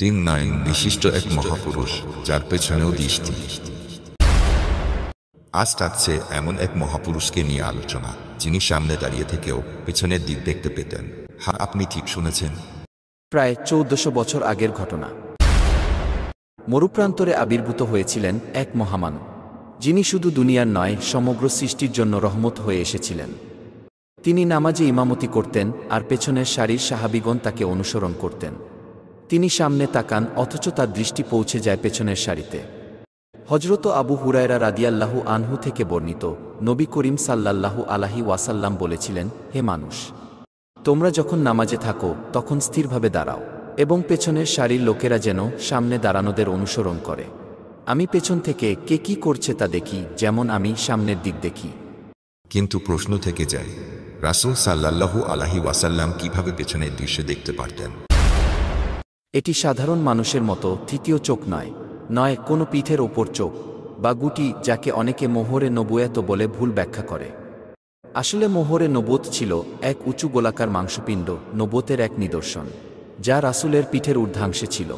৩৯ বিশিষ্ট এক মহাপুরুষ যার পেছনেও দৃষ্টি। আজ থাকছে এমন এক মহাপুরুষকে নিয়ে আলোচনা, যিনি সামনে দাঁড়িয়ে থেকেও পেছনের দিক দেখতে পেতেন। হ্যাঁ, আপনি ঠিক শুনেছেন। প্রায় ১৪০০ বছর আগের ঘটনা। মরুপ্রান্তরে আবির্ভূত হয়েছিলেন এক মহামানব, যিনি শুধু দুনিয়ার নয়, সমগ্র সৃষ্টির জন্য রহমত হয়ে এসেছিলেন। তিনি নামাজে ইমামতি করতেন, আর পেছনের সারির সাহাবীগণ তাকে অনুসরণ করতেন। তিনি সামনে তাকান, অথচ তার দৃষ্টি পৌঁছে যায় পেছনের সারিতে। হযরত আবু হুরায়রা রাদিয়াল্লাহু আনহু থেকে বর্ণিত, নবী করিম সাল্লাল্লাহু আলাইহি ওয়াসাল্লাম বলেছিলেন, হে মানুষ, তোমরা যখন নামাজে থাকো তখন স্থিরভাবে দাঁড়াও, এবং পেছনের সারির লোকেরা যেন সামনে দাঁড়ানোদের অনুসরণ করে। আমি পেছন থেকে কে কি করছে তা দেখি, যেমন আমি সামনের দিক দেখি। কিন্তু প্রশ্ন থেকে যায়, রাসূল সাল্লাল্লাহু আলাইহি ওয়াসাল্লাম কিভাবে পেছনের দৃশ্য দেখতে পারতেন? এটি সাধারণ মানুষের মতো তৃতীয় চোখ নয় কোনো পিঠের ওপর চোখ বা গুটি, যাকে অনেকে মোহরে নবুয়াত বলে ভুল ব্যাখ্যা করে। আসলে মোহরে নবুয়ত ছিল এক উঁচু গোলাকার মাংসপিণ্ড, নবুয়তের এক নিদর্শন, যা রাসূলের পিঠের ঊর্ধ্বাংশে ছিল।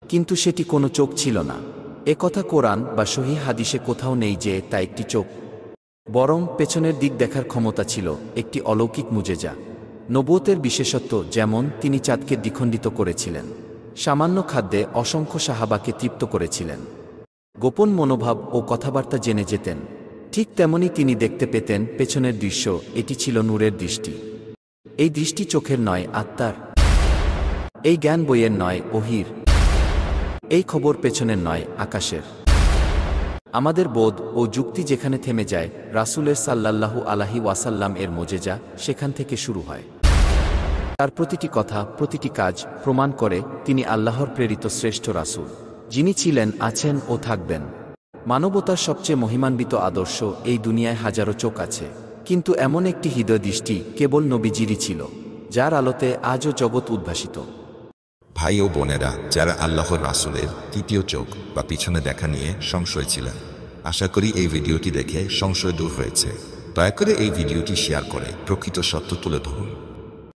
কিন্তু সেটি কোনো চোখ ছিল না। কথা কোরআন বা সহিহ হাদিসে কোথাও নেই যে তা একটি চোখ। বরং পেছনের দিক দেখার ক্ষমতা ছিল একটি অলৌকিক মুজেজা, নবুয়তের বিশেষত্ব। যেমন তিনি চাঁদকে দ্বিখণ্ডিত করেছিলেন, সামান্য খাদ্যে অসংখ্য সাহাবাকে তৃপ্ত করেছিলেন, গোপন মনোভাব ও কথাবার্তা জেনে যেতেন, ঠিক তেমনি তিনি দেখতে পেতেন পেছনের দৃশ্য। এটি ছিল নূরের দৃষ্টি। এই দৃষ্টি চোখের নয়, আত্মার। এই জ্ঞান বইয়ের নয়, ওহীর। এই খবর পেছনের নয়, আকাশের। আমাদের বোধ ও যুক্তি যেখানে থেমে যায়, রাসূলের সাল্লাল্লাহু আলাইহি ওয়াসাল্লাম এর মোজেজা সেখান থেকে শুরু হয়। তার প্রতিটি কথা, প্রতিটি কাজ প্রমাণ করে তিনি আল্লাহর প্রেরিত শ্রেষ্ঠ রাসূল, যিনি ছিলেন, আছেন ও থাকবেন। মানবতার সবচেয়ে মহিমান্বিত আদর্শ। এই দুনিয়ায় হাজারো চোখ আছে, কিন্তু এমন একটি হৃদয় দৃষ্টি কেবল নবীজিরই ছিল, যার আলোতে আজও জগৎ উদ্ভাসিত। ভাই ও বোনেরা, যারা আল্লাহর রাসূলের তৃতীয় চোখ বা পিছনে দেখা নিয়ে সংশয় ছিলেন, আশা করি এই ভিডিওটি দেখে সংশয় দূর হয়েছে। দয়া করে এই ভিডিওটি শেয়ার করে প্রকৃত সত্য তুলে ধরুন।